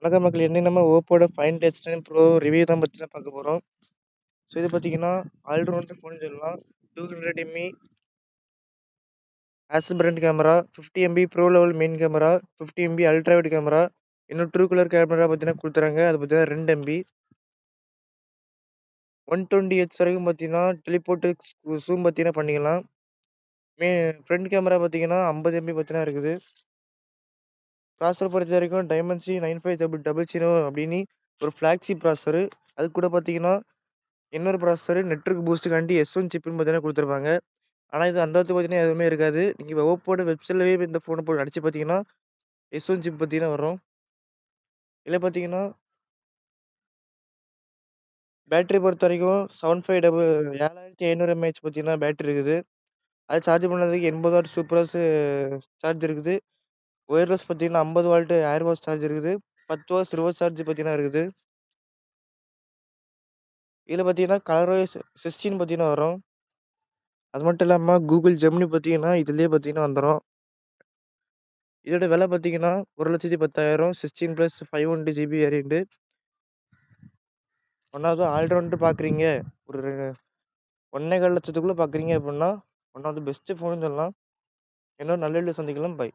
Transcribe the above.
வணக்கம் மக்களே! இன்னைக்கு நம்ம ஓப்போட Find X10 Pro ரிவ்யூ தான் பத்தி தான் பார்க்க போறோம். ஸோ இது பார்த்தீங்கன்னா, ஆல்ரவுண்டர் ஃபோன்னு சொல்லலாம். 200 MP aspirant camera, 50 MP bro level main camera, 50 MP ultra wide camera, இன்னும் ட்ரூ கலர் கேமரா பார்த்தீங்கன்னா குடுத்துறாங்க. அது பார்த்தீங்கன்னா 2 எம்பி 120Hz வரைக்கும் பார்த்தீங்கன்னா, டெலிபோர்ட் ஜூம் பார்த்தீங்கன்னா பண்ணிக்கலாம். ஃப்ரண்ட் கேமரா பார்த்தீங்கன்னா 50 எம்பி பார்த்தீங்கன்னா இருக்குது. ப்ராசஸர் பொறுத்த வரைக்கும் டைமென்சி 9500 அப்படின்னு ஒரு ஃபிளாக்ஷிப் ப்ராசஸர். அது கூட பார்த்தீங்கன்னா இன்னொரு ப்ராசஸர் நெட்வொர்க் பூஸ்ட்டுக்காண்டி S1 சிப்னு பார்த்தீங்கன்னா குடுத்துருப்பாங்க. ஆனா இது அந்த அளவுக்கு பார்த்தீங்கன்னா எதுவுமே இருக்காது. நீங்க ஓப்போட வெப்சைட்லயே இந்த ஃபோன போட்டு அடிச்சு பார்த்தீங்கன்னா, S1 சிப் பார்த்தீங்கன்னா வரும். இதுல பார்த்தீங்கன்னா, பேட்டரி பொறுத்த வரைக்கும் 7500 mAh பார்த்தீங்கன்னா பேட்டரி இருக்குது. அது சார்ஜ் பண்ணதுக்கு 80 வாட் சூப்பர் வாட்ஸ் சார்ஜ் இருக்குது. ஒயர்லெஸ் பார்த்தீங்கன்னா 50 வால்ட் ஏர் வாட்ஸ் சார்ஜ் இருக்குது. 10 வாட்ஸ் ரிவர்ஸ் சார்ஜ் பார்த்தீங்கன்னா இருக்குது. இதுல பார்த்தீங்கன்னா கலர்வைஸ் 16 பார்த்தீங்கன்னா வரும். அது மட்டும் இல்லாம Google Gemini பார்த்தீங்கன்னா இதுலயே பார்த்தீங்கன்னா வந்துரும். இதோட விலை பார்த்தீங்கன்னா 1,10,000 16 + 512 GB வேரியன்ட். ஒன்னாவது ஆல்ரவுண்டர் பார்க்குறீங்க, ஒரு 1,25,000 பார்க்குறீங்க அப்படின்னா, ஒன் ஆஃப் த பெஸ்ட் ஃபோன்னு சொல்லலாம். இன்னொரு நல்ல வீடியோல சந்திக்கலாம். பை.